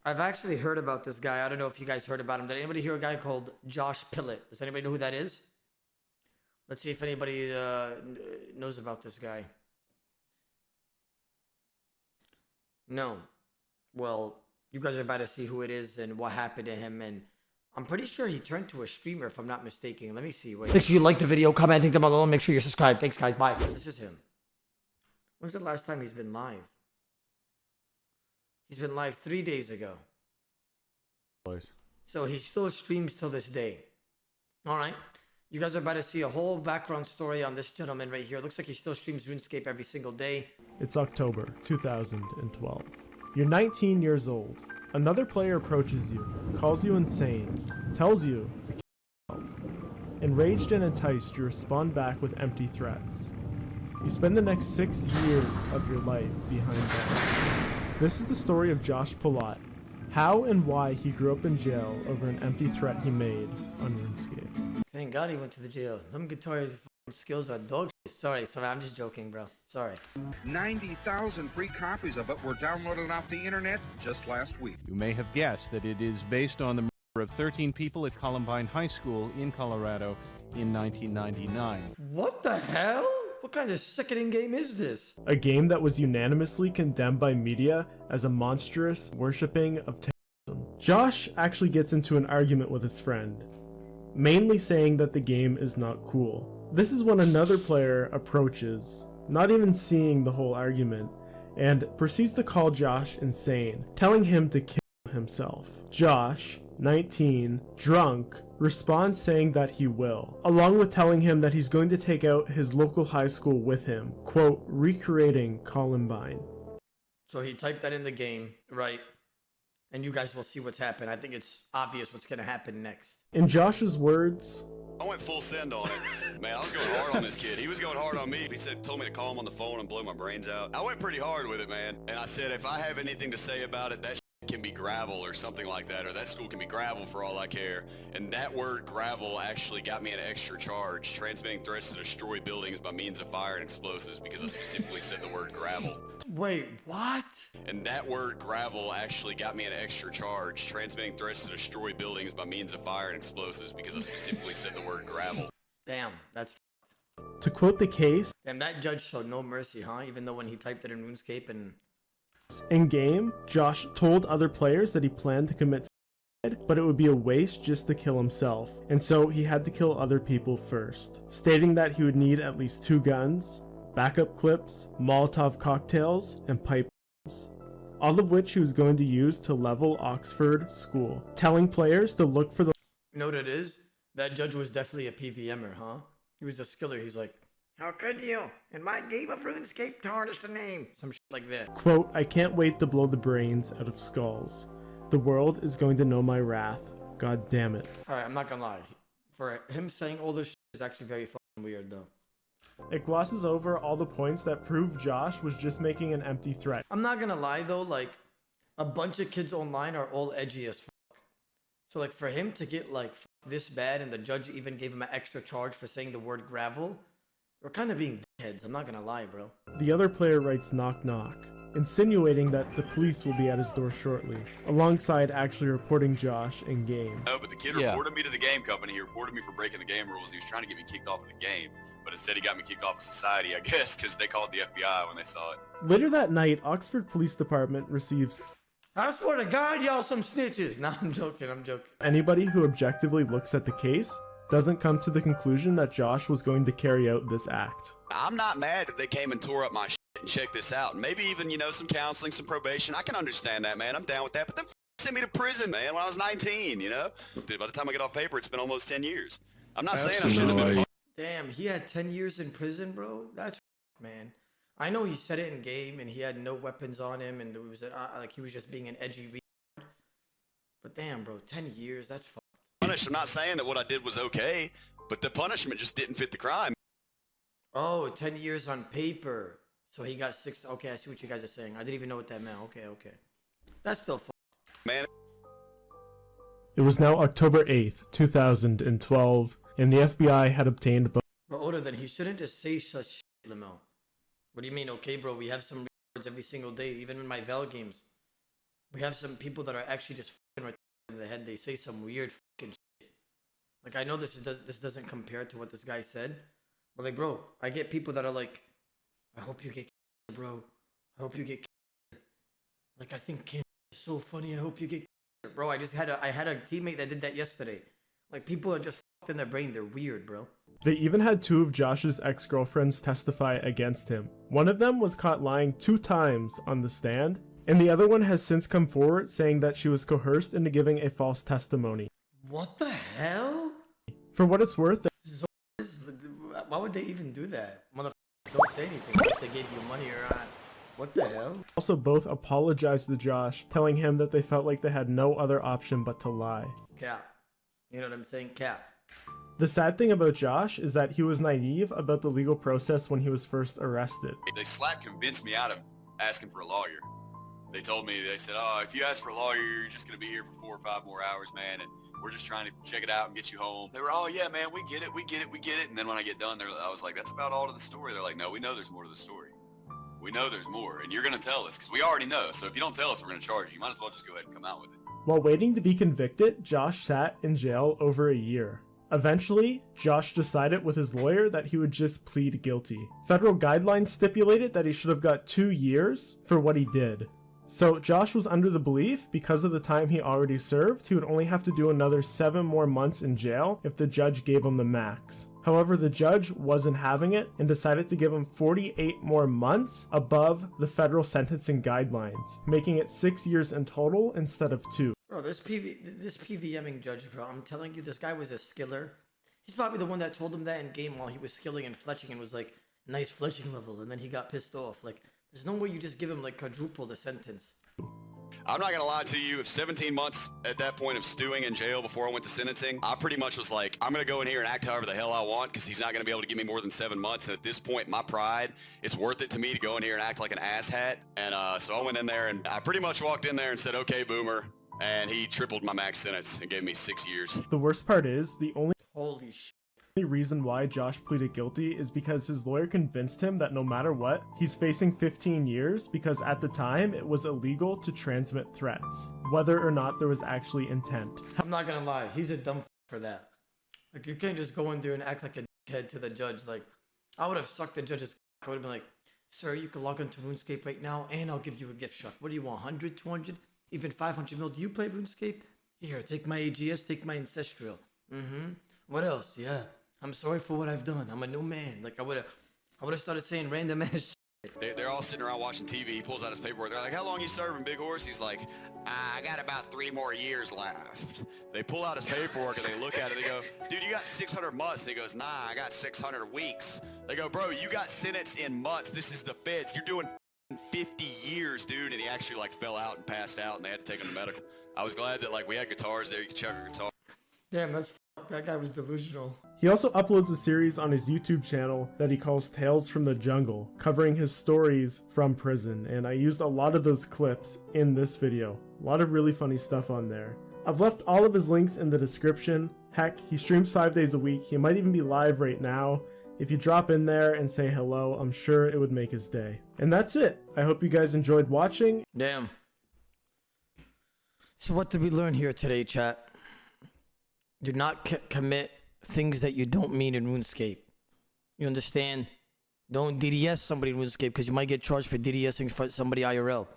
I've actually heard about this guy. I don't know if you guys heard about him. Did anybody hear a guy called Josh Pillault? Does anybody know who that is? Let's see if anybody knows about this guy. No. Well, you guys are about to see who it is and what happened to him. And I'm pretty sure he turned to a streamer, if I'm not mistaken. Let me see. Wait. Make sure you like the video, comment, think about it. Make sure you're subscribed. Thanks, guys. Bye. This is him. When's the last time he's been live? He's been live 3 days ago. So he still streams till this day. All right. You guys are about to see a whole background story on this gentleman right here. It looks like he still streams Runescape every single day. It's October 2012. You're 19 years old. Another player approaches you, calls you insane, tells you to kill yourself. Enraged and enticed, you respond back with empty threats. You spend the next 6 years of your life behind bars. This is the story of Josh Pillault, how and why he grew up in jail over an empty threat he made on Runescape. Thank God he went to the jail. Them guitar skills are dog shit. Sorry, I'm just joking, bro. Sorry. 90,000 free copies of it were downloaded off the internet just last week. You may have guessed that it is based on the murder of 13 people at Columbine High School in Colorado in 1999. What the hell? What kind of sickening game is this? A game that was unanimously condemned by media as a monstrous worshipping of terrorism. Josh actually gets into an argument with his friend, mainly saying that the game is not cool. This is when another player approaches, not even seeing the whole argument, and proceeds to call Josh insane, telling him to kill himself. Josh, 19, drunk, responds saying that he will, along with telling him that he's going to take out his local high school with him, quote, recreating Columbine. So he typed that in the game, right? And you guys will see what's happened. I think it's obvious what's going to happen next. In Josh's words, I went full send on it. Man, I was going hard on this kid. He was going hard on me. He told me to call him on the phone and blow my brains out. I went pretty hard with it, man. And I said, if I have anything to say about it, that can be gravel or something like that, or that school can be gravel for all I care. And that word gravel actually got me an extra charge, transmitting threats to destroy buildings by means of fire and explosives, because I specifically said the word gravel. Wait, what? And that word gravel actually got me an extra charge, transmitting threats to destroy buildings by means of fire and explosives, because I specifically said the word gravel. Damn, that's to quote the case, damn, that judge showed no mercy, huh? Even though when he typed it in RuneScape and... In game, Josh told other players that he planned to commit suicide, but it would be a waste just to kill himself, and so he had to kill other people first, stating that he would need at least 2 guns, backup clips, Molotov cocktails, and pipe bombs, all of which he was going to use to level Oxford School, telling players to look for the... You know what it is? That judge was definitely a PVMer, huh? He was a skiller. He's like, how could you, in my game of RuneScape, tarnish the name? Some shit like that. Quote, I can't wait to blow the brains out of skulls. The world is going to know my wrath. God damn it. Alright, I'm not gonna lie. For him saying all this shit is actually very fucking weird, though. It glosses over all the points that prove Josh was just making an empty threat. I'm not gonna lie, though, like, a bunch of kids online are all edgy as fuck. So, like, for him to get, like, this bad and the judge even gave him an extra charge for saying the word gravel, we're kind of being dickheads, I'm not gonna lie, bro. The other player writes knock knock, insinuating that the police will be at his door shortly, alongside actually reporting Josh in game. No, but the kid reported me to the game company. He reported me for breaking the game rules. He was trying to get me kicked off of the game, but instead he got me kicked off of society, I guess, because they called the FBI when they saw it. Later that night, Oxford Police Department receives... I swear to God, y'all some snitches. Nah, I'm joking. Anybody who objectively looks at the case doesn't come to the conclusion that Josh was going to carry out this act. I'm not mad that they came and tore up my shit and checked this out. Maybe even, you know, some counseling, some probation. I can understand that, man. I'm down with that. But then sent me to prison, man, when I was 19, you know? By the time I get off paper, it's been almost 10 years. I'm not saying I shouldn't have been... Damn, he had 10 years in prison, bro? That's man. I know he said it in game and he had no weapons on him and there was like he was just being an edgy retard. But damn, bro, 10 years, that's fucked. Punished. I'm not saying that what I did was okay, but the punishment just didn't fit the crime. Oh, 10 years on paper. So he got 6. Okay, I see what you guys are saying. I didn't even know what that meant. Okay. That's still fucked. Man. It was now October 8th, 2012, and the FBI had obtained... But older than he shouldn't just say such shit, Lamel. What do you mean? Okay, bro, we have some rewards every single day, even in my Val games. We have some people that are actually just fucking retarded in the head. They say some weird fucking shit. Like, I know this doesn't compare to what this guy said, but like, bro, I get people that are like, I hope you get cancer, bro. I hope you get cancer. Like, I think cancer is so funny. I hope you get cancer. Bro, I had a teammate that did that yesterday. Like, people are just fucked in their brain. They're weird, bro. They even had 2 of Josh's ex-girlfriends testify against him. One of them was caught lying 2 times on the stand, and the other one has since come forward saying that she was coerced into giving a false testimony. What the hell? For what it's worth, Why would they even do that? Motherfucker, don't say anything unless they gave you money or not. What the hell? also both apologized to Josh, telling him that they felt like they had no other option but to lie. Cap. You know what I'm saying? Cap. The sad thing about Josh is that he was naive about the legal process when he was first arrested. They convinced me out of asking for a lawyer. They told me, they said, oh, if you ask for a lawyer, you're just going to be here for 4 or 5 more hours, man, and we're just trying to check it out and get you home. They were, oh, yeah, man, we get it. And then when I get done, I was like, that's about all to the story. They're like, no, we know there's more to the story. We know there's more, and you're going to tell us, because we already know. So if you don't tell us, we're going to charge you. You might as well just go ahead and come out with it. While waiting to be convicted, Josh sat in jail over a year. Eventually, Josh decided with his lawyer that he would just plead guilty. Federal guidelines stipulated that he should have got 2 years for what he did. So Josh was under the belief, because of the time he already served, he would only have to do another 7 more months in jail if the judge gave him the max. However, the judge wasn't having it and decided to give him 48 more months above the federal sentencing guidelines, making it 6 years in total instead of 2. Bro, this PVMing judge, bro, I'm telling you, this guy was a skiller. He's probably the one that told him that in game while he was skilling and fletching and was like, nice fletching level, and then he got pissed off. Like, there's no way you just give him like quadruple the sentence. I'm not gonna lie to you, 17 months at that point of stewing in jail before I went to sentencing, I pretty much was like, I'm gonna go in here and act however the hell I want, because he's not gonna be able to give me more than 7 months, and at this point, my pride, it's worth it to me to go in here and act like an asshat, and so I went in there, and I pretty much walked in there and said, okay, boomer, and he tripled my max sentence and gave me 6 years. The worst part is, the only Holy shit. reason why Josh pleaded guilty is because his lawyer convinced him that no matter what, he's facing 15 years because at the time it was illegal to transmit threats, whether or not there was actually intent. I'm not gonna lie, he's a dumb for that. Like, you can't just go in there and act like a dickhead to the judge. Like, I would have sucked the judge's I would have been like, sir, you can log into RuneScape right now and I'll give you a gift shot. What do you want, 100, 200, even 500 mil? Do you play RuneScape? Here, take my AGS, take my Ancestral. What else? Yeah. I'm sorry for what I've done. I'm a new man. Like, I would have started saying random ass shit. They're all sitting around watching TV. He pulls out his paperwork. They're like, how long you serving, Big Horse? He's like, I got about 3 more years left. They pull out his paperwork and they look at it. They go, dude, you got 600 months. And he goes, nah, I got 600 weeks. They go, bro, you got sentenced in months. This is the feds. You're doing 50 years, dude. And he actually like fell out and passed out and they had to take him to medical. I was glad that like we had guitars there. You could check our guitar. Damn, that guy was delusional. He also uploads a series on his YouTube channel that he calls Tales from the Jungle, covering his stories from prison, and I used a lot of those clips in this video. A lot of really funny stuff on there. I've left all of his links in the description. Heck, he streams 5 days a week. He might even be live right now. If you drop in there and say hello, I'm sure it would make his day. And that's it. I hope you guys enjoyed watching. Damn. So what did we learn here today, chat? Do not commit things that you don't mean in RuneScape. You understand? Don't DDS somebody in RuneScape because you might get charged for DDSing for somebody IRL.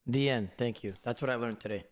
The end. Thank you. That's what I learned today.